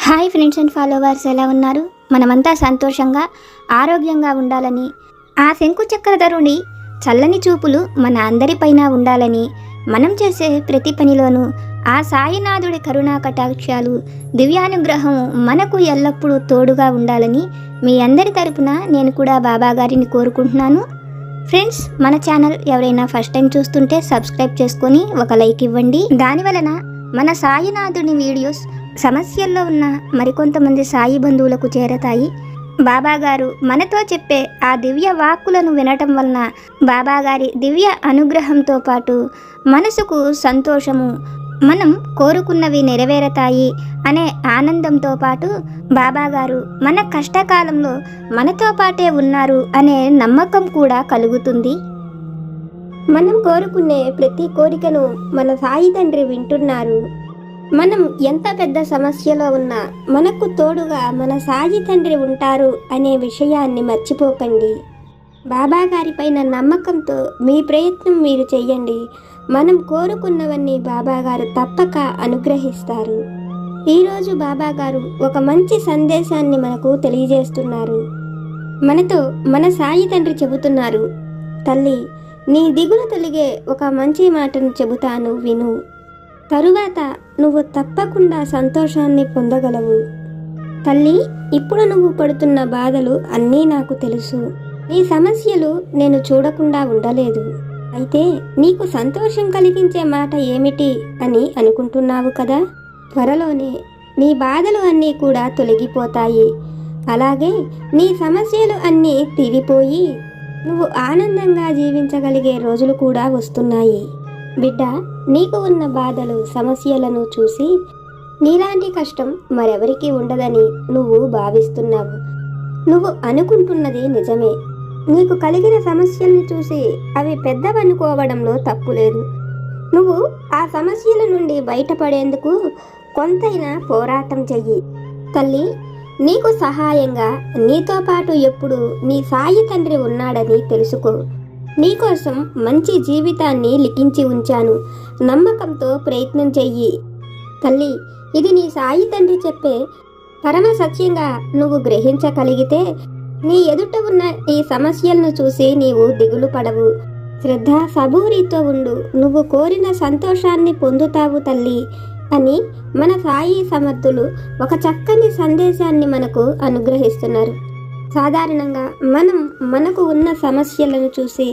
Hi friends and followers, ఎలా ఉన్నారు? మనమంతా సంతోషంగా ఆరోగ్యంగా ఉండాలని, ఆ శంకు చక్రధరుని చల్లని చూపులు మన అందరిపైన ఉండాలని, మనం చేసే ప్రతి పనిలోనూ ఆ సాయినాథుడి కరుణా కటాక్షాలు, దివ్యానుగ్రహం మనకు ఎల్లప్పుడూ తోడుగా ఉండాలని మీ అందరి తరపున నేను కూడా బాబా గారిని కోరుకుంటున్నాను. ఫ్రెండ్స్, మన ఛానల్ ఎవరైనా ఫస్ట్ టైం చూస్తుంటే సబ్స్క్రైబ్ చేసుకొని ఒక లైక్ ఇవ్వండి. దానివలన మన సాయినాథుని వీడియోస్ సమస్యల్లో ఉన్న మరికొంతమంది సాయి బంధువులకు చేరతాయి. బాబాగారు మనతో చెప్పే ఆ దివ్య వాక్కులను వినటం వలన బాబాగారి దివ్య అనుగ్రహంతో పాటు మనసుకు సంతోషము, మనం కోరుకున్నవి నెరవేరతాయి అనే ఆనందంతో పాటు బాబాగారు మన కష్టకాలంలో మనతో పాటే ఉన్నారు అనే నమ్మకం కూడా కలుగుతుంది. మనం కోరుకునే ప్రతి కోరికను మన సాయి తండ్రి వింటున్నారు. మనం ఎంత పెద్ద సమస్యలో ఉన్నా మనకు తోడుగా మన సాయి తండ్రి ఉంటారు అనే విషయాన్ని మర్చిపోకండి. బాబా గారిపైన నమ్మకంతో మీ ప్రయత్నం మీరు చెయ్యండి. మనం కోరుకున్నవన్నీ బాబాగారు తప్పక అనుగ్రహిస్తారు. ఈరోజు బాబాగారు ఒక మంచి సందేశాన్ని మనకు తెలియజేస్తున్నారు. మనతో మన సాయి తండ్రి చెబుతున్నారు, తల్లి, నీ దిగులు తొలగే ఒక మంచి మాటను చెబుతాను, విను. తరువాత నువ్వు తప్పకుండా సంతోషాన్ని పొందగలవు. తల్లి, ఇప్పుడు నువ్వు పడుతున్న బాధలు అన్నీ నాకు తెలుసు. నీ సమస్యలు నేను చూడకుండా ఉండలేదు. అయితే నీకు సంతోషం కలిగించే మాట ఏమిటి అని అనుకుంటున్నావు కదా? త్వరలోనే నీ బాధలు అన్నీ కూడా తొలగిపోతాయి. అలాగే నీ సమస్యలు అన్నీ తీరిపోయి నువ్వు ఆనందంగా జీవించగలిగే రోజులు కూడా వస్తున్నాయి. బిడ్డ, నీకు ఉన్న బాధలు, సమస్యలను చూసి నీలాంటి కష్టం మరెవరికి ఉండదని నువ్వు భావిస్తున్నావు. నువ్వు అనుకుంటున్నది నిజమే. నీకు కలిగిన సమస్యల్ని చూసి అవి పెద్దవనుకోవడంలో తప్పులేదు. నువ్వు ఆ సమస్యల నుండి బయటపడేందుకు కొంతైనా పోరాటం చెయ్యి. తల్లి, నీకు సహాయంగా నీతో పాటు ఎప్పుడు నీ సాయి తండ్రి ఉన్నాడని తెలుసుకో. నీకోసం మంచి జీవితాన్ని లిఖించి ఉంచాను. నమ్మకంతో ప్రయత్నం చెయ్యి. తల్లి, ఇది నీ సాయి తండ్రి చెప్పే పరమ సత్యంగా నువ్వు గ్రహించగలిగితే నీ ఎదుట ఉన్న ఈ సమస్యలను చూసి నీవు దిగులు పడవు. శ్రద్ధ, సబూరితో ఉండు. నువ్వు కోరిన సంతోషాన్ని పొందుతావు తల్లి అని మన సాయి సమర్థులు ఒక చక్కని సందేశాన్ని మనకు అనుగ్రహిస్తున్నారు. సాధారణంగా మనకు ఉన్న సమస్యలను చూసి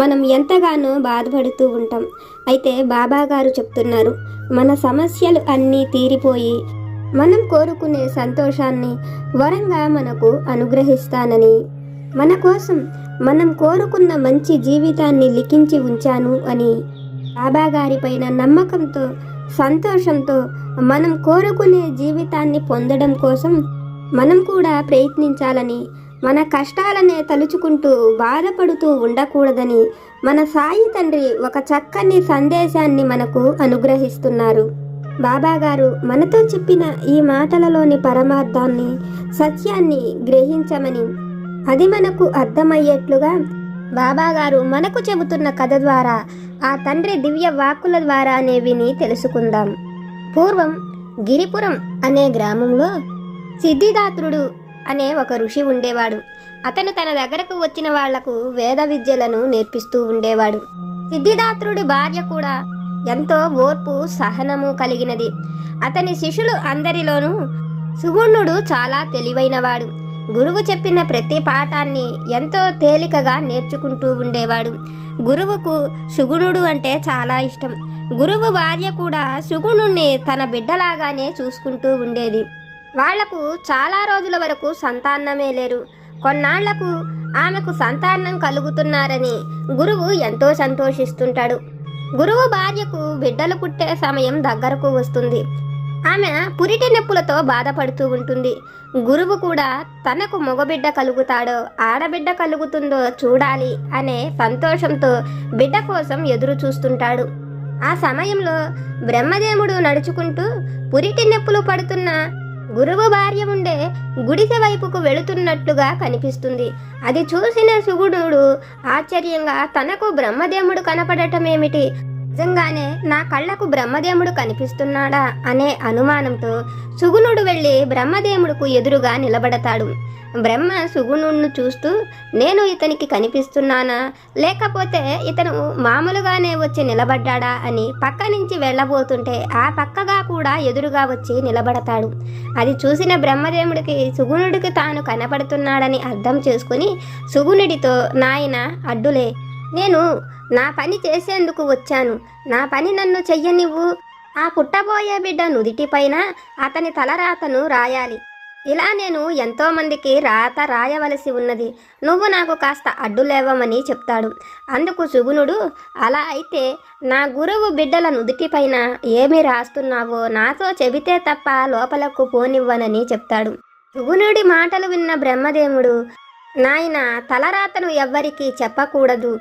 మనం ఎంతగానో బాధపడుతూ ఉంటాం. అయితే బాబా గారు చెప్తున్నారు, మన సమస్యలు అన్నీ తీరిపోయి మనం కోరుకునే సంతోషాన్ని వరంగా మనకు అనుగ్రహిస్తానని, మన కోసం మనం కోరుకున్న మంచి జీవితాన్ని లిఖించి ఉంచాను అని బాబా గారిపైన నమ్మకంతో, సంతోషంతో మనం కోరుకునే జీవితాన్ని పొందడం కోసం మనం కూడా ప్రయత్నించాలని, మన కష్టాలనే తలుచుకుంటూ బాధపడుతూ ఉండకూడదని మన సాయి తండ్రి ఒక చక్కని సందేశాన్ని మనకు అనుగ్రహిస్తున్నారు. బాబాగారు మనతో చెప్పిన ఈ మాటలలోని పరమార్థాన్ని, సత్యాన్ని గ్రహించమని, అది మనకు అర్థమయ్యేట్లుగా బాబాగారు మనకు చెబుతున్న కథ ద్వారా, ఆ తండ్రి దివ్య వాక్కుల ద్వారా విని తెలుసుకుందాం. పూర్వం గిరిపురం అనే గ్రామంలో సిద్ధిదాత్రుడు అనే ఒక ఋషి ఉండేవాడు. అతను తన దగ్గరకు వచ్చిన వాళ్లకు వేద విద్యలను నేర్పిస్తూ ఉండేవాడు. సిద్ధిదాత్రుడి భార్య కూడా ఎంతో ఓర్పు, సహనము కలిగినది. అతని శిష్యులు అందరిలోనూ సుగుణుడు చాలా తెలివైనవాడు. గురువు చెప్పిన ప్రతి పాఠాన్ని ఎంతో తేలికగా నేర్చుకుంటూ ఉండేవాడు. గురువుకు సుగుణుడు అంటే చాలా ఇష్టం. గురువు భార్య కూడా సుగుణుణ్ణి తన బిడ్డలాగానే చూసుకుంటూ ఉండేది. వాళ్లకు చాలా రోజుల వరకు సంతానమే లేరు. కొన్నాళ్లకు ఆమెకు సంతానం కలుగుతున్నారని గురువు ఎంతో సంతోషిస్తుంటాడు. గురువు భార్యకు బిడ్డలు పుట్టే సమయం దగ్గరకు వస్తుంది. ఆమె పురిటి నొప్పులతో బాధపడుతూ ఉంటుంది. గురువు కూడా తనకు మగబిడ్డ కలుగుతాడో ఆడబిడ్డ కలుగుతుందో చూడాలి అనే సంతోషంతో బిడ్డ కోసం ఎదురు చూస్తుంటాడు. ఆ సమయంలో బ్రహ్మదేవుడు నడుచుకుంటూ పురిటి నొప్పులు పడుతున్న గురువు భార్య ఉండే గుడిసె వైపుకు వెళుతున్నట్లుగా కనిపిస్తుంది. అది చూసిన సుగుణుడు ఆశ్చర్యంగా, తనకు బ్రహ్మదేవుడు కనపడటమేమిటి, నిజంగానే నా కళ్ళకు బ్రహ్మదేవుడు కనిపిస్తున్నాడా అనే అనుమానంతో సుగుణుడు వెళ్ళి బ్రహ్మదేవుడుకు ఎదురుగా నిలబడతాడు. బ్రహ్మ సుగుణుడిని చూస్తూ, నేను ఇతనికి కనిపిస్తున్నానా, లేకపోతే ఇతను మామూలుగానే వచ్చి నిలబడ్డాడా అని పక్క నుంచి వెళ్ళబోతుంటే ఆ పక్కగా కూడా ఎదురుగా వచ్చి నిలబడతాడు. అది చూసిన బ్రహ్మదేవుడికి సుగుణుడికి తాను కనపడుతున్నాడని అర్థం చేసుకుని సుగుణుడితో, నాయన అడ్డులే, నేను నా పని చేసేందుకు వచ్చాను, నా పని నన్ను చెయ్యనివ్వు. ఆ పుట్టబోయే బిడ్డ నుదిటిపైన అతని తలరాతను రాయాలి. ఇలా నేను ఎంతోమందికి రాత రాయవలసి ఉన్నది, నువ్వు నాకు కాస్త అడ్డులేవమని చెప్తాడు. అందుకు సుగుణుడు, అలా అయితే నా గురువు బిడ్డల నుదిటిపైన ఏమి రాస్తున్నావో నాతో చెబితే తప్ప లోపలకు పోనివ్వనని చెప్తాడు. సుగుణుడి మాటలు విన్న బ్రహ్మదేవుడు, నాయన తలరాతను ఎవ్వరికీ చెప్పకూడదు,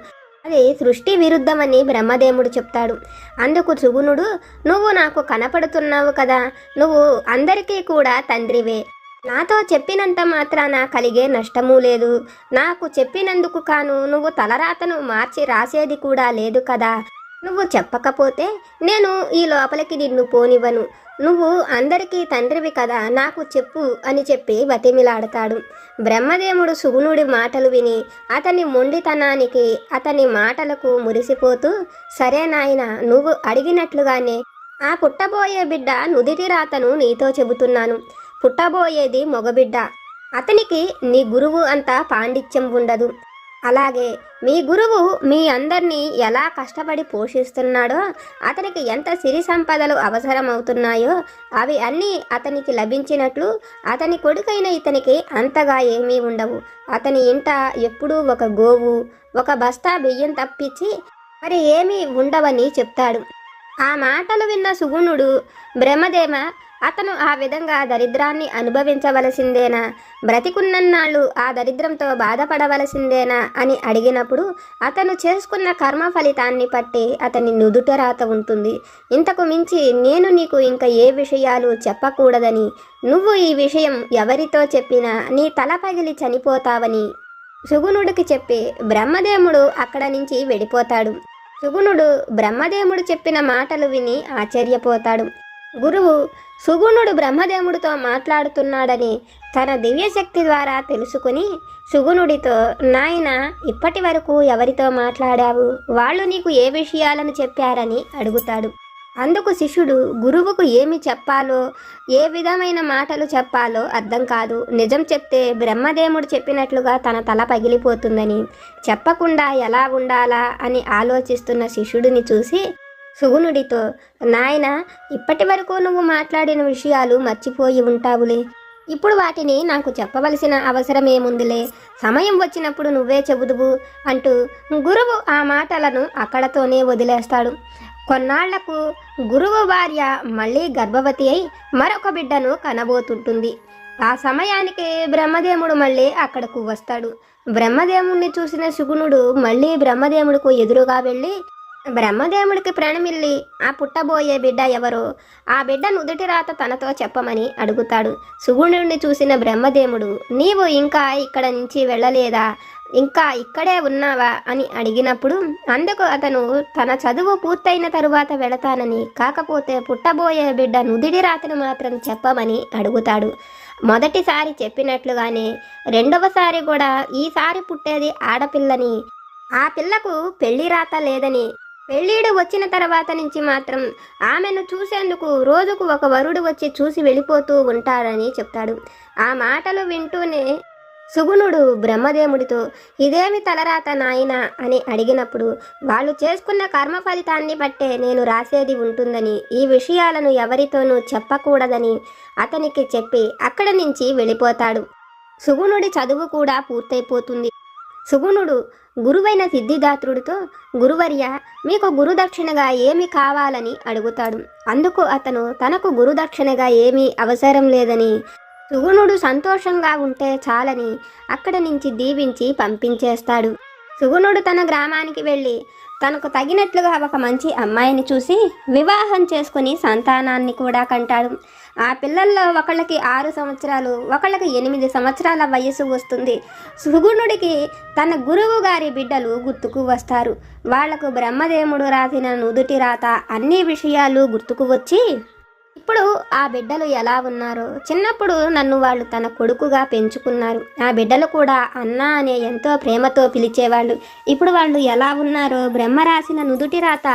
అది సృష్టి విరుద్ధమని బ్రహ్మదేవుడు చెప్తాడు. అందుకు సుగుణుడు, నువ్వు నాకు కనపడుతున్నావు కదా, నువ్వు అందరికీ కూడా తండ్రివే, నాతో చెప్పినంత మాత్రాన కలిగే నష్టమూ లేదు, నాకు చెప్పినందుకు కాను నువ్వు తలరాతను మార్చి రాసేది కూడా లేదు కదా, నువ్వు చెప్పకపోతే నేను ఈ లోపలికి నిన్ను పోనివ్వను, నువ్వు అందరికీ తండ్రివి కదా, నాకు చెప్పు అని చెప్పి బతిమిలాడతాడు. బ్రహ్మదేవుడు సుగుణుడి మాటలు విని అతని మొండితనానికి, అతని మాటలకు మురిసిపోతూ, సరే నాయన, నువ్వు అడిగినట్లుగానే ఆ పుట్టబోయే బిడ్డ నుదిటి రాతను నీతో చెబుతున్నాను. పుట్టబోయేది మగబిడ్డ, అతనికి నీ గురువు అంత పాండిత్యం ఉండదు. అలాగే మీ గురువు మీ అందరినీ ఎలా కష్టపడి పోషిస్తున్నాడో, అతనికి ఎంత సిరి సంపదలు అవసరమవుతున్నాయో అవి అన్నీ అతనికి లభించినట్లు అతని కొడుకైన ఇతనికి అంతగా ఏమీ ఉండవు. అతని ఇంట ఎప్పుడూ ఒక గోవు, ఒక బస్తా బియ్యం తప్పించి మరి ఏమీ ఉండవని చెప్తాడు. ఆ మాటలు విన్న సుగుణుడు, బ్రహ్మదేవ, అతను ఆ విధంగా దరిద్రాన్ని అనుభవించవలసిందేనా, బ్రతికున్నన్నాళ్ళు ఆ దరిద్రంతో బాధపడవలసిందేనా అని అడిగినప్పుడు, అతను చేసుకున్న కర్మ ఫలితాన్ని బట్టి అతని నుదుట రాత ఉంటుంది. ఇంతకు మించి నేను నీకు ఇంకా ఏ విషయాలు చెప్పకూడదని, నువ్వు ఈ విషయం ఎవరితో చెప్పినా నీ తల పగిలి చనిపోతావని సుగుణుడికి చెప్పి బ్రహ్మదేవుడు అక్కడ నుంచి వెళ్ళిపోతాడు. సుగుణుడు బ్రహ్మదేవుడు చెప్పిన మాటలు విని ఆశ్చర్యపోతాడు. గురువు సుగుణుడు బ్రహ్మదేవుడితో మాట్లాడుతున్నాడని తన దివ్యశక్తి ద్వారా తెలుసుకుని సుగుణుడితో, నాయన, ఇప్పటి వరకు ఎవరితో మాట్లాడావు, వాళ్ళు నీకు ఏ విషయాలను చెప్పారని అడుగుతాడు. అందుకు శిష్యుడు గురువుకు ఏమి చెప్పాలో, ఏ విధమైన మాటలు చెప్పాలో అర్థం కాదు, నిజం చెప్తే బ్రహ్మదేవుడు చెప్పినట్లుగా తన తల పగిలిపోతుందని, చెప్పకుండా ఎలా ఉండాలా అని ఆలోచిస్తున్న శిష్యుడిని చూసి సుగుణుడితో, నాయన, ఇప్పటి వరకు నువ్వు మాట్లాడిన విషయాలు మర్చిపోయి ఉంటావులే, ఇప్పుడు వాటిని నాకు చెప్పవలసిన అవసరమేముందిలే, సమయం వచ్చినప్పుడు నువ్వే చెబుదువు అంటూ గురువు ఆ మాటలను అక్కడతోనే వదిలేస్తాడు. కొన్నాళ్లకు గురువు భార్య మళ్ళీ గర్భవతి అయి మరొక బిడ్డను కనబోతుంటుంది. ఆ సమయానికి బ్రహ్మదేవుడు మళ్ళీ అక్కడకు వస్తాడు. బ్రహ్మదేవుణ్ణి చూసిన సుగుణుడు మళ్ళీ బ్రహ్మదేవుడికి ఎదురుగా వెళ్ళి బ్రహ్మదేవుడికి ప్రణమిల్లి ఆ పుట్టబోయే బిడ్డ ఎవరో, ఆ బిడ్డ నుదుటి రాత తనతో చెప్పమని అడుగుతాడు. సుగుణుడిని చూసిన బ్రహ్మదేవుడు, నీవు ఇంకా ఇక్కడ నుంచి వెళ్ళలేదా, ఇంకా ఇక్కడే ఉన్నావా అని అడిగినప్పుడు, అందుకు అతను తన చదువు పూర్తయిన తరువాత వెళతానని, కాకపోతే పుట్టబోయే బిడ్డ నుదిటి రాతను మాత్రం చెప్పమని అడుగుతాడు. మొదటిసారి చెప్పినట్లుగానే రెండవసారి కూడా ఈసారి పుట్టేది ఆడపిల్లని, ఆ పిల్లకు పెళ్లి రాత లేదని, పెళ్ళీడు వచ్చిన తర్వాత నుంచి మాత్రం ఆమెను చూసేందుకు రోజుకు ఒక వరుడు వచ్చి చూసి వెళ్ళిపోతూ ఉంటాడని చెప్తాడు. ఆ మాటలు వింటూనే సుగుణుడు బ్రహ్మదేవుడితో, ఇదేమి తలరాత నాయనా అని అడిగినప్పుడు, వాళ్ళు చేసుకున్న కర్మ ఫలితాన్ని బట్టే నేను రాసేది ఉంటుందని, ఈ విషయాలను ఎవరితోనూ చెప్పకూడదని అతనికి చెప్పి అక్కడి నుంచి వెళ్ళిపోతాడు. సుగుణుడి చదువు కూడా పూర్తయిపోతుంది. సుగుణుడు గురువైన సిద్ధిదాత్రుడితో, గురువర్య, మీకు గురుదక్షిణగా ఏమి కావాలని అడుగుతాడు. అందుకు అతను తనకు గురుదక్షిణగా ఏమీ అవసరం లేదని, సుగుణుడు సంతోషంగా ఉంటే చాలని అక్కడి నుంచి దీవించి పంపించేస్తాడు. సుగుణుడు తన గ్రామానికి వెళ్ళి తనకు తగినట్లుగా ఒక మంచి అమ్మాయిని చూసి వివాహం చేసుకుని సంతానాన్ని కూడా కంటాడు. ఆ పిల్లల్లో ఒకళ్ళకి 6 సంవత్సరాలు, ఒకళ్ళకి 8 సంవత్సరాల వయసు వస్తుంది. సుగుణుడికి తన గురువు గారి బిడ్డలు గుర్తుకు వస్తారు. వాళ్లకు బ్రహ్మదేవుడు రాసిన నుదుటి రాత అన్ని విషయాలు గుర్తుకు వచ్చి, ఇప్పుడు ఆ బిడ్డలు ఎలా ఉన్నారో, చిన్నప్పుడు నన్ను వాళ్ళు తన కొడుకుగా పెంచుకున్నారు, ఆ బిడ్డలు కూడా అన్న అనే ఎంతో ప్రేమతో పిలిచేవాళ్ళు, ఇప్పుడు వాళ్ళు ఎలా ఉన్నారో, బ్రహ్మ రాసిన నుదుటి రాత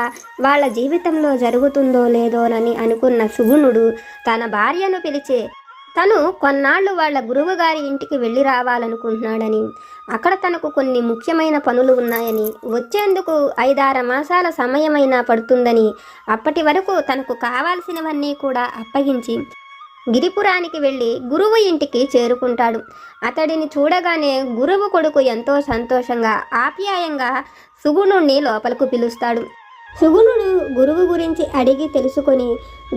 వాళ్ళ జీవితంలో జరుగుతుందో లేదోనని అనుకున్న సుగుణుడు తన భార్యను పిలిచి తను కొన్నాళ్ళు వాళ్ళ గురువు గారి ఇంటికి వెళ్ళి రావాలనుకుంటున్నాడని, అక్కడ తనకు కొన్ని ముఖ్యమైన పనులు ఉన్నాయని, వచ్చేందుకు 5-6 మాసాల సమయమైనా పడుతుందని, అప్పటి వరకు తనకు కావాల్సినవన్నీ కూడా అప్పగించి గిరిపురానికి వెళ్ళి గురువు ఇంటికి చేరుకుంటాడు. అతడిని చూడగానే గురువు కొడుకు ఎంతో సంతోషంగా ఆప్యాయంగా సుగుణుణ్ణి లోపలకు పిలుస్తాడు. సుగుణుడు గురువు గురించి అడిగి తెలుసుకొని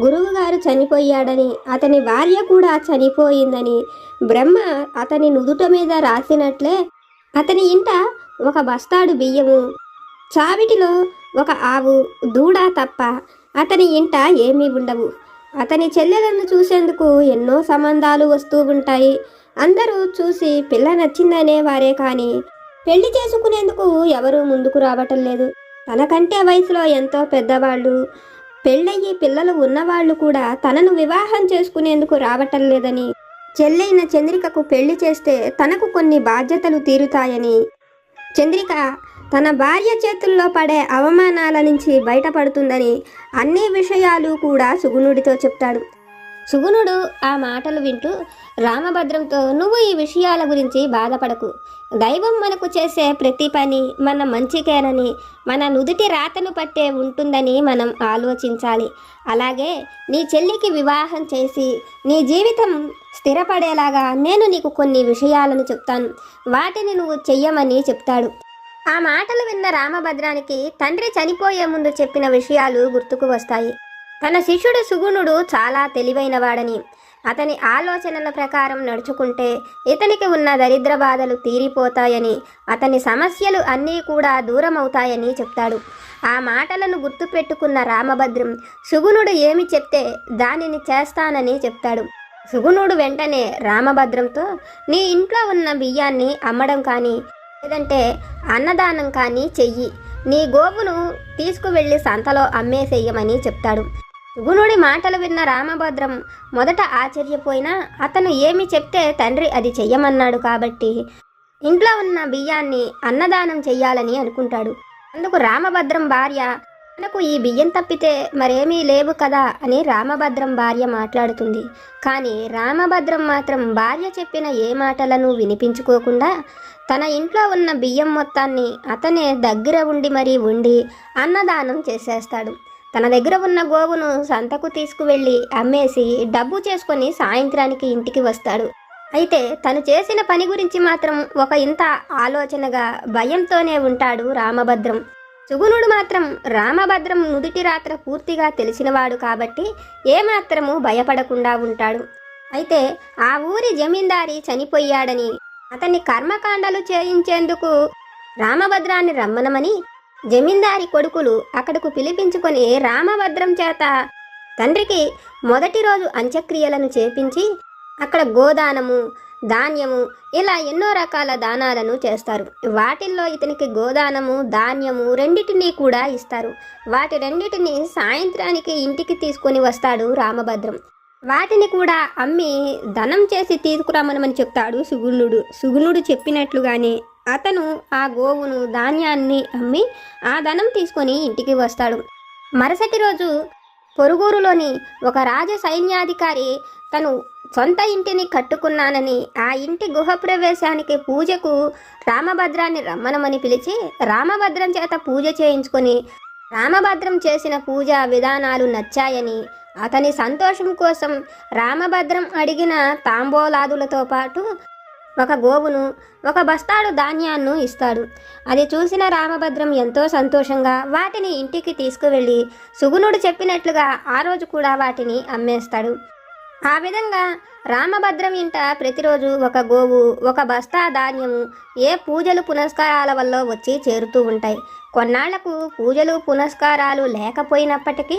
గురువుగారు చనిపోయాడని, అతని భార్య కూడా చనిపోయిందని, బ్రహ్మ అతని నుదుట మీద రాసినట్లే అతని ఇంట ఒక బస్తాడు బియ్యము, చావిటిలో ఒక ఆవు దూడ తప్ప అతని ఇంట ఏమీ ఉండవు. అతని చెల్లెలను చూసేందుకు ఎన్నో సంబంధాలు వస్తూ ఉంటాయి. అందరూ చూసి పిల్ల నచ్చిందనేవారే కానీ పెళ్లి చేసుకునేందుకు ఎవరూ ముందుకు రావటం లేదు. తనకంటే వయసులో ఎంతో పెద్దవాళ్ళు, పెళ్ళయ్యి పిల్లలు ఉన్నవాళ్ళు కూడా తనను వివాహం చేసుకునేందుకు రావటం లేదని, చెల్లైన చంద్రికకు పెళ్లి చేస్తే తనకు కొన్ని బాధ్యతలు తీరుతాయని, చంద్రిక తన భార్య చేతుల్లో పడే అవమానాల నుంచి బయటపడుతుందని అన్ని విషయాలు కూడా సుగుణుడితో చెప్తాడు. సుగుణుడు ఆ మాటలు వింటూ రామభద్రంతో, నువ్వు ఈ విషయాల గురించి బాధపడకు, దైవం మనకు చేసే ప్రతి పని మన మంచికేనని, మన నుదుటి రాతను పట్టే ఉంటుందని మనం ఆలోచించాలి. అలాగే నీ చెల్లికి వివాహం చేసి నీ జీవితం స్థిరపడేలాగా నేను నీకు కొన్ని విషయాలను చెప్తాను, వాటిని నువ్వు చెయ్యమని చెప్తాడు. ఆ మాటలు విన్న రామభద్రానికి తండ్రి చనిపోయే ముందు చెప్పిన విషయాలు గుర్తుకు వస్తాయి. తన శిష్యుడు సుగుణుడు చాలా తెలివైనవాడని, అతని ఆలోచనల ప్రకారం నడుచుకుంటే ఇతనికి ఉన్న దరిద్ర బాధలు తీరిపోతాయని, అతని సమస్యలు అన్నీ కూడా దూరమవుతాయని చెప్తాడు. ఆ మాటలను గుర్తుపెట్టుకున్న రామభద్రం సుగుణుడు ఏమి చెప్తే దానిని చేస్తానని చెప్తాడు. సుగుణుడు వెంటనే రామభద్రంతో, నీ ఇంట్లో ఉన్న బియ్యాన్ని అమ్మడం కానీ లేదంటే అన్నదానం కానీ చెయ్యి, నీ గోవును తీసుకువెళ్ళి సంతలో అమ్మేసేయమని చెప్తాడు. సుగుణుడి మాటలు విన్న రామభద్రం మొదట ఆశ్చర్యపోయినా, అతను ఏమి చెప్తే తండ్రి అది చెయ్యమన్నాడు కాబట్టి ఇంట్లో ఉన్న బియ్యాన్ని అన్నదానం చెయ్యాలని అనుకుంటాడు. అందుకు రామభద్రం భార్య, మనకు ఈ బియ్యం తప్పితే మరేమీ లేవు కదా అని రామభద్రం భార్య మాట్లాడుతుంది. కానీ రామభద్రం మాత్రం భార్య చెప్పిన ఏ మాటలను వినిపించుకోకుండా తన ఇంట్లో ఉన్న బియ్యం మొత్తాన్ని అతనే దగ్గర ఉండి మరీ ఉండి అన్నదానం చేసేస్తాడు. తన దగ్గర ఉన్న గోవును సంతకు తీసుకువెళ్ళి అమ్మేసి డబ్బు చేసుకొని సాయంత్రానికి ఇంటికి వస్తాడు. అయితే తను చేసిన పని గురించి మాత్రం ఒక ఇంత ఆలోచనగా భయంతోనే ఉంటాడు రామభద్రం. సుగుణుడు మాత్రం రామభద్రం నుదుటి రాత్ర పూర్తిగా తెలిసినవాడు కాబట్టి ఏమాత్రము భయపడకుండా ఉంటాడు. అయితే ఆ ఊరి జమీందారి చనిపోయాడని, అతన్ని కర్మకాండలు చేయించేందుకు రామభద్రాన్ని రమ్మనమని జమీందారి కొడుకులు అక్కడకు పిలిపించుకొని రామభద్రం చేత తండ్రికి మొదటి రోజు అంత్యక్రియలను చేపించి అక్కడ గోదానము, ధాన్యము ఇలా ఎన్నో రకాల దానాలను చేస్తారు. వాటిల్లో ఇతనికి గోదానము, ధాన్యము రెండిటినీ కూడా ఇస్తారు. వాటి రెండిటిని సాయంత్రానికి ఇంటికి తీసుకొని వస్తాడు రామభద్రం. వాటిని కూడా అమ్మి ధనం చేసి తీసుకురామనమని చెప్తాడు సుగుణుడు. సుగుణుడు చెప్పినట్లుగానే అతను ఆ గోవును, ధాన్యాన్ని అమ్మి ఆ ధనం తీసుకొని ఇంటికి వస్తాడు. మరుసటి రోజు పొరుగురులోని ఒక రాజ సైన్యాధికారి తను సొంత ఇంటిని కట్టుకున్నానని, ఆ ఇంటి గృహప్రవేశానికి పూజకు రామభద్రాన్ని రమ్మనమని పిలిచి రామభద్రం చేత పూజ చేయించుకొని, రామభద్రం చేసిన పూజా విధానాలు నచ్చాయని అతని సంతోషం కోసం రామభద్రం అడిగిన తాంబూలాదులతో పాటు ఒక గోవును, ఒక బస్తాడు ధాన్యాన్ని ఇస్తాడు. అది చూసిన రామభద్రం ఎంతో సంతోషంగా వాటిని ఇంటికి తీసుకువెళ్ళి సుగుణుడు చెప్పినట్లుగా ఆ రోజు కూడా వాటిని అమ్మేస్తాడు. ఆ విధంగా రామభద్రం ఇంట ప్రతిరోజు ఒక గోవు, ఒక బస్తా ధాన్యము ఏ పూజలు పునస్కారాల వల్ల వచ్చి చేరుతూ ఉంటాయి. కొన్నాళ్లకు పూజలు పునస్కారాలు లేకపోయినప్పటికీ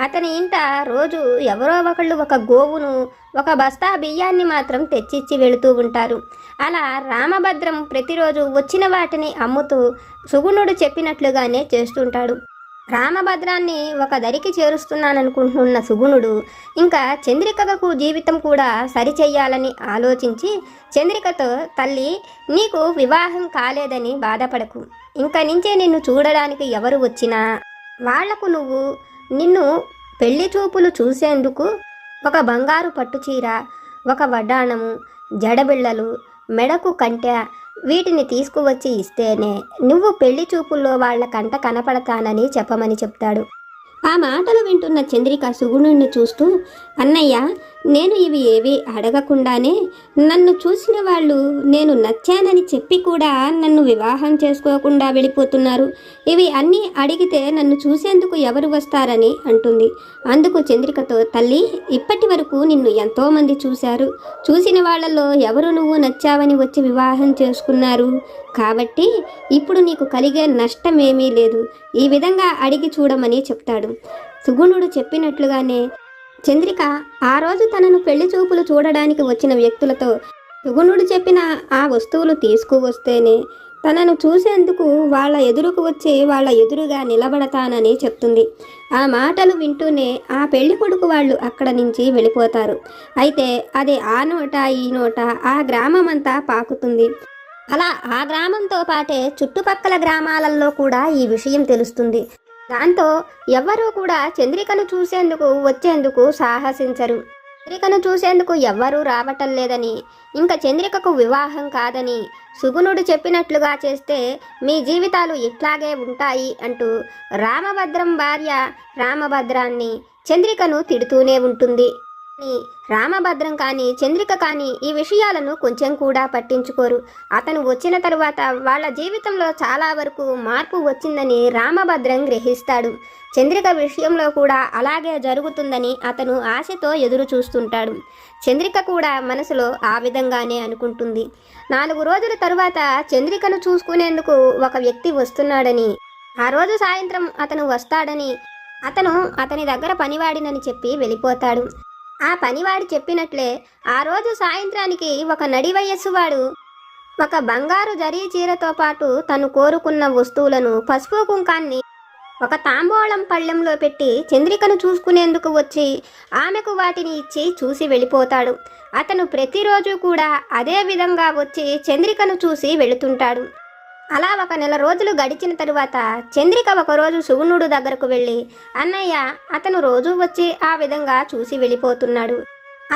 అతని ఇంట రోజు ఎవరో ఒకళ్ళు ఒక గోవును, ఒక బస్తా బియ్యాన్ని మాత్రం తెచ్చిచ్చి వెళుతూ ఉంటారు. అలా రామభద్రం ప్రతిరోజు వచ్చిన వాటిని అమ్ముతూ సుగుణుడు చెప్పినట్లుగానే చేస్తుంటాడు. రామభద్రాన్ని ఒక దరికి చేరుస్తున్నాననుకుంటున్న సుగుణుడు ఇంకా చంద్రికకు జీవితం కూడా సరిచెయ్యాలని ఆలోచించి చంద్రికతో, తల్లి, నీకు వివాహం కాలేదని బాధపడకు. ఇంక నుంచే నిన్ను చూడడానికి ఎవరు వచ్చినా వాళ్లకు నిన్ను పెళ్లి చూపులు చూసేందుకు ఒక బంగారు పట్టుచీర, ఒక వడ్డాణము, జడబిళ్ళలు, మెడకు కంటె వీటిని తీసుకువచ్చి ఇస్తేనే నువ్వు పెళ్లి చూపుల్లో వాళ్ల కంట కనపడతానని చెప్పమని చెప్తాడు. ఆ మాటలు వింటున్న చంద్రిక సుగుణుణ్ణి చూస్తూ, అన్నయ్య, నేను ఇవి ఏవి అడగకుండానే నన్ను చూసిన వాళ్ళు నేను నచ్చానని చెప్పి కూడా నన్ను వివాహం చేసుకోకుండా వెళ్ళిపోతున్నారు. ఇవి అన్నీ అడిగితే నన్ను చూసేందుకు ఎవరు వస్తారని అంటుంది. అందుకు చంద్రికతో, తల్లి, ఇప్పటి వరకు నిన్ను ఎంతోమంది చూశారు. చూసిన వాళ్లలో ఎవరు నువ్వు నచ్చావని వచ్చి వివాహం చేసుకున్నారు. కాబట్టి ఇప్పుడు నీకు కలిగే నష్టమేమీ లేదు. ఈ విధంగా అడిగి చూడమని చెప్తాడు. సుగుణుడు చెప్పినట్లుగానే చంద్రిక ఆ రోజు తనను పెళ్లి చూపులు చూడడానికి వచ్చిన వ్యక్తులతో సుగుణుడు చెప్పిన ఆ వస్తువులు తీసుకువస్తేనే తనను చూసేందుకు వాళ్ళ ఎదురుకు వచ్చి వాళ్ళ ఎదురుగా నిలబడతానని చెప్తుంది. ఆ మాటలు వింటూనే ఆ పెళ్లి కొడుకు వాళ్ళు అక్కడ నుంచి వెళ్ళిపోతారు. అయితే అది ఆ నోట ఈ నోట ఆ గ్రామమంతా పాకుతుంది. అలా ఆ గ్రామంతో పాటే చుట్టుపక్కల గ్రామాలలో కూడా ఈ విషయం తెలుస్తుంది. దాంతో ఎవ్వరూ కూడా చంద్రికను చూసేందుకు వచ్చేందుకు సాహసించరు. చంద్రికను చూసేందుకు ఎవ్వరూ రావటం లేదని, ఇంకా చంద్రికకు వివాహం కాదని, సుగుణుడు చెప్పినట్లుగా చేస్తే మీ జీవితాలు ఇట్లాగే ఉంటాయి అంటూ రామభద్రం భార్య రామభద్రాన్ని చంద్రికను తిడుతూనే ఉంటుంది. రామభద్రం కానీ చంద్రిక కానీ ఈ విషయాలను కొంచెం కూడా పట్టించుకోరు. అతను వచ్చిన తరువాత వాళ్ళ జీవితంలో చాలా వరకు మార్పు వచ్చిందని రామభద్రం గ్రహిస్తాడు. చంద్రిక విషయంలో కూడా అలాగే జరుగుతుందని అతను ఆశతో ఎదురు చూస్తుంటాడు. చంద్రిక కూడా మనసులో ఆ విధంగానే అనుకుంటుంది. 4 రోజుల తరువాత చంద్రికను చూసుకునేందుకు ఒక వ్యక్తి వస్తున్నాడని, ఆ రోజు సాయంత్రం అతను వస్తాడని అతను అతని దగ్గర పనివాడినని చెప్పి వెళ్ళిపోతాడు. ఆ పనివాడు చెప్పినట్లే ఆ రోజు సాయంత్రానికి ఒక నడి వయస్సు వాడు ఒక బంగారు జరీ చీరతో పాటు తను కోరుకున్న వస్తువులను, పసుపు కుంకాన్ని ఒక తాంబూలం పళ్ళెంలో పెట్టి చంద్రికను చూసుకునేందుకు వచ్చి ఆమెకు వాటిని ఇచ్చి చూసి వెళ్ళిపోతాడు. అతను ప్రతిరోజు కూడా అదే విధంగా వచ్చి చంద్రికను చూసి వెళుతుంటాడు. అలా ఒక నెల రోజులు గడిచిన తరువాత చంద్రిక ఒకరోజు సుగుణుడు దగ్గరకు వెళ్ళి, అన్నయ్య, అతను రోజు వచ్చి ఆ విధంగా చూసి వెళ్ళిపోతున్నాడు.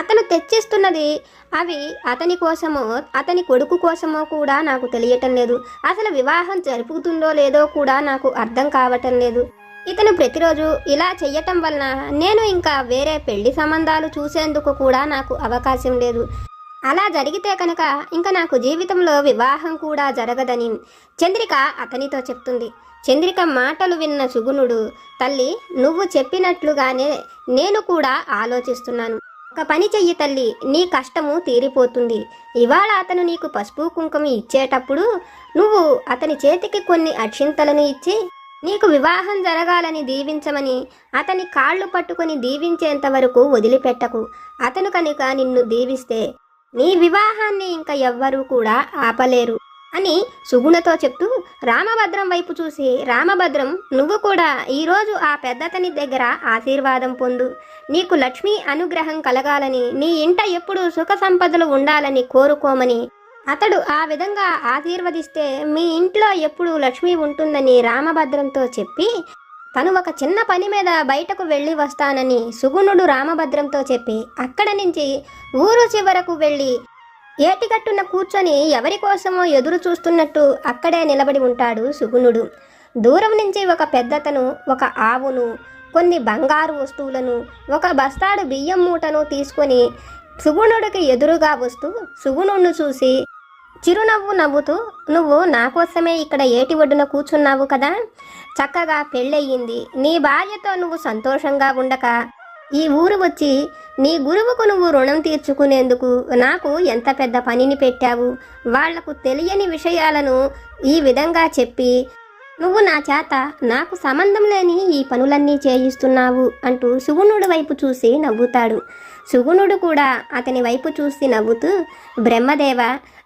అతను తెచ్చిస్తున్నది అవి అతని కోసమో అతని కొడుకు కోసమో కూడా నాకు తెలియటం లేదు. అసలు వివాహం జరుపుతుందో లేదో కూడా నాకు అర్థం కావటం లేదు. ఇతను ప్రతిరోజు ఇలా చెయ్యటం వలన నేను ఇంకా వేరే పెళ్లి సంబంధాలు చూసేందుకు కూడా నాకు అవకాశం లేదు. అలా జరిగితే కనుక ఇంకా నాకు జీవితంలో వివాహం కూడా జరగదని చంద్రిక అతనితో చెప్తుంది. చంద్రిక మాటలు విన్న సుగుణుడు, తల్లి, నువ్వు చెప్పినట్లుగానే నేను కూడా ఆలోచిస్తున్నాను. ఒక పని చెయ్యి తల్లి, నీ కష్టము తీరిపోతుంది. ఇవాళ అతను నీకు పసుపు కుంకుమ ఇచ్చేటప్పుడు నువ్వు అతని చేతికి కొన్ని అక్షింతలను ఇచ్చి నీకు వివాహం జరగాలని దీవించమని అతని కాళ్ళు పట్టుకొని దీవించేంత వరకు వదిలిపెట్టకు. అతను కనుక నిన్ను దీవిస్తే నీ వివాహాన్ని ఇంకా ఎవ్వరూ కూడా ఆపలేరు అని సుగుణతో చెప్తూ రామభద్రం వైపు చూసి, రామభద్రం, నువ్వు కూడా ఈరోజు ఆ పెద్దతని దగ్గర ఆశీర్వాదం పొందు. నీకు లక్ష్మీ అనుగ్రహం కలగాలని, నీ ఇంట ఎప్పుడు సుఖ సంపదలు ఉండాలని కోరుకోమని అతడు ఆ విధంగా ఆశీర్వదిస్తే మీ ఇంట్లో ఎప్పుడు లక్ష్మి ఉంటుందని రామభద్రంతో చెప్పి తను ఒక చిన్న పని మీద బయటకు వెళ్ళి వస్తానని సుగుణుడు రామభద్రంతో చెప్పి అక్కడ నుంచి ఊరు చివరకు వెళ్ళి ఏటిగట్టున కూర్చొని ఎవరి కోసమో ఎదురు చూస్తున్నట్టు అక్కడే నిలబడి ఉంటాడు సుగుణుడు. దూరం నుంచి ఒక పెద్దతను ఒక ఆవును, కొన్ని బంగారు వస్తువులను, ఒక బస్తాడు బియ్యం మూటను తీసుకొని సుగుణుడికి ఎదురుగా వస్తూ సుగుణుడిని చూసి చిరునవ్వు నవ్వుతూ, నువ్వు నా కోసమే ఇక్కడ ఏటి ఒడ్డున కూర్చున్నావు కదా, చక్కగా పెళ్ళయ్యింది. నీ భార్యతో నువ్వు సంతోషంగా ఉండక ఈ ఊరు వచ్చి నీ గురువుకు నువ్వు రుణం తీర్చుకునేందుకు నాకు ఎంత పెద్ద పనిని పెట్టావు. వాళ్లకు తెలియని విషయాలను ఈ విధంగా చెప్పి నువ్వు నా చేత నాకు సంబంధం లేని ఈ పనులన్నీ చేయిస్తున్నావు అంటూ సుగుణుడి వైపు చూసి నవ్వుతాడు. సుగుణుడు కూడా అతని వైపు చూసి నవ్వుతూ, బ్రహ్మదేవ,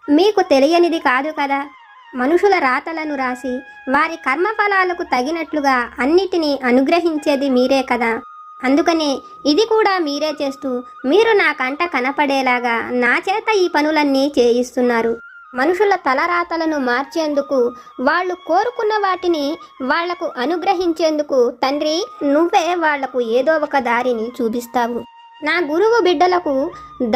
మీకు తెలియనిది కాదు కదా, మనుషుల రాతలను రాసి వారి కర్మఫలాలకు తగినట్లుగా అన్నిటినీ అనుగ్రహించేది మీరే కదా. అందుకనే ఇది కూడా మీరే చేస్తూ మీరు నా కంట కనపడేలాగా నా చేత ఈ పనులన్నీ చేయిస్తున్నారు. మనుషుల తలరాతలను మార్చేందుకు, వాళ్ళు కోరుకున్న వాటిని వాళ్లకు అనుగ్రహించేందుకు తండ్రి నువ్వే వాళ్లకు ఏదో ఒక దారిని చూపిస్తావు. నా గురువు బిడ్డలకు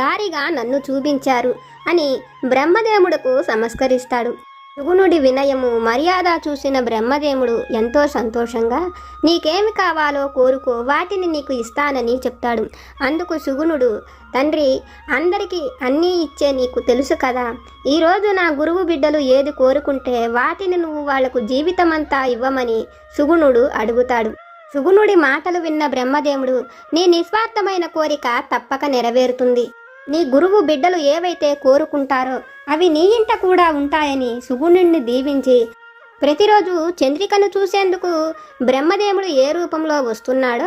దారిగా నన్ను చూపించారు అని బ్రహ్మదేవుడుకు నమస్కరిస్తాడు. సుగుణుడి వినయము, మర్యాద చూసిన బ్రహ్మదేవుడు ఎంతో సంతోషంగా నీకేమి కావాలో కోరుకో, వాటిని నీకు ఇస్తానని చెప్తాడు. అందుకు సుగుణుడు, తండ్రి, అందరికీ అన్నీ ఇచ్చే నీకు తెలుసు కదా, ఈరోజు నా గురువు బిడ్డలు ఏది కోరుకుంటే వాటిని నువ్వు వాళ్లకు జీవితమంతా ఇవ్వమని సుగుణుడు అడుగుతాడు. సుగుణుడి మాటలు విన్న బ్రహ్మదేవుడు, నీ నిస్వార్థమైన కోరిక తప్పక నెరవేరుతుంది. నీ గురువు బిడ్డలు ఏవైతే కోరుకుంటారో అవి నీ ఇంట కూడా ఉంటాయని సుగుణుడిని దీవించి, ప్రతిరోజు చంద్రికను చూసేందుకు బ్రహ్మదేవుడు ఏ రూపంలో వస్తున్నాడో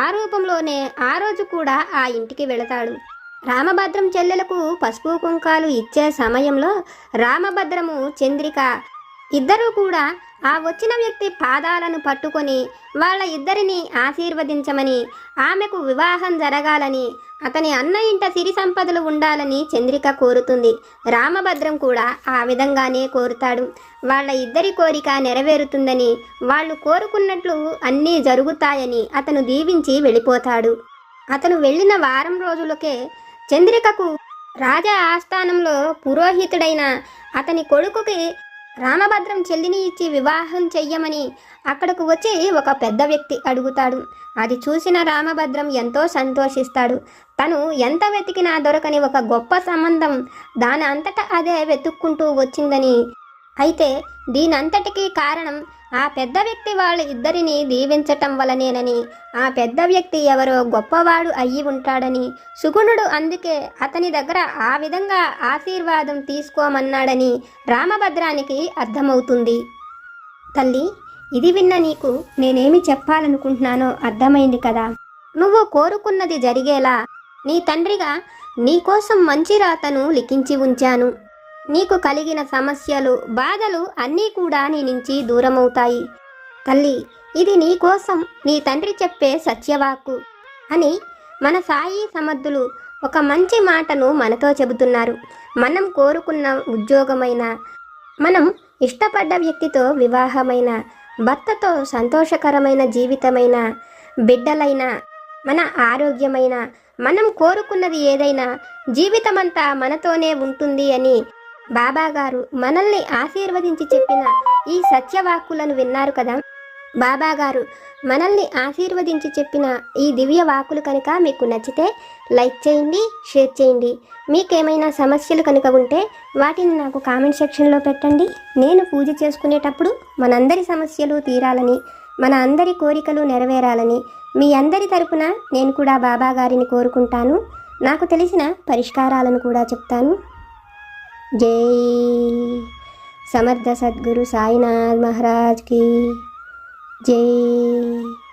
ఆ రూపంలోనే ఆ రోజు కూడా ఆ ఇంటికి వెళతాడు. రామభద్రం చెల్లెలకు పసుపు కుంకాలు ఇచ్చే సమయంలో రామభద్రము, చంద్రిక ఇద్దరూ కూడా ఆ వచ్చిన వ్యక్తి పాదాలను పట్టుకొని వాళ్ళ ఇద్దరిని ఆశీర్వదించమని, ఆమెకు వివాహం జరగాలని, అతని అన్న ఇంట సిరి సంపదలు ఉండాలని చంద్రిక కోరుతుంది. రామభద్రం కూడా ఆ విధంగానే కోరుతాడు. వాళ్ళ ఇద్దరి కోరిక నెరవేరుతుందని, వాళ్ళు కోరుకున్నట్లు అన్నీ జరుగుతాయని అతను దీవించి వెళ్ళిపోతాడు. అతను వెళ్ళిన వారం రోజులకే చంద్రికకు రాజా ఆస్థానంలో పురోహితుడైన అతని కొడుకుకి రామభద్రం చెల్లిని ఇచ్చి వివాహం చెయ్యమని అక్కడకు వచ్చి ఒక పెద్ద వ్యక్తి అడుగుతాడు. అది చూసిన రామభద్రం ఎంతో సంతోషిస్తాడు. తను ఎంత వెతికినా దొరకని ఒక గొప్ప సంబంధం దాని అంతటా అదే వెతుక్కుంటూ వచ్చిందని, అయితే దీనంతటికీ కారణం ఆ పెద్ద వ్యక్తి వాళ్ళ ఇద్దరిని దీవించటం వలనేనని, ఆ పెద్ద వ్యక్తి ఎవరో గొప్పవాడు అయ్యి ఉంటాడని, సుగుణుడు అందుకే అతని దగ్గర ఆ విధంగా ఆశీర్వాదం తీసుకోమన్నాడని రామభద్రానికి అర్థమవుతుంది. తల్లి, ఇది విన్న నీకు నేనేమి చెప్పాలనుకుంటున్నానో అర్థమైంది కదా. నువ్వు కోరుకున్నది జరిగేలా నీ తండ్రిగా నీకోసం మంచి రాతను లిఖించి ఉంచాను. నీకు కలిగిన సమస్యలు, బాధలు అన్నీ కూడా నీ నుంచి దూరమవుతాయి. తల్లి, ఇది నీకోసం నీ తండ్రి చెప్పే సత్యవాక్కు అని మన సాయి సమర్థులు ఒక మంచి మాటను మనతో చెబుతున్నారు. మనం కోరుకున్న ఉద్యోగమైన, మనం ఇష్టపడ్డ వ్యక్తితో వివాహమైన, భర్తతో సంతోషకరమైన జీవితమైన, బిడ్డలైన, మన ఆరోగ్యమైన, మనం కోరుకున్నది ఏదైనా జీవితమంతా మనతోనే ఉంటుంది అని బాబాగారు మనల్ని ఆశీర్వదించి చెప్పిన ఈ సత్యవాక్కులను విన్నారు కదా. బాబాగారు మనల్ని ఆశీర్వదించి చెప్పిన ఈ దివ్య వాక్కులు కనుక మీకు నచ్చితే లైక్ చేయండి, షేర్ చేయండి. మీకేమైనా సమస్యలు కనుక ఉంటే వాటిని నాకు కామెంట్ సెక్షన్లో పెట్టండి. నేను పూజ చేసుకునేటప్పుడు మనందరి సమస్యలు తీరాలని, మన అందరి కోరికలు నెరవేరాలని మీ అందరి తరపున నేను కూడా బాబాగారిని కోరుకుంటాను. నాకు తెలిసిన పరిష్కారాలను కూడా చెప్తాను. జై సమర్థ సద్గురు సాయినాథ్ మహారాజ్ की जय।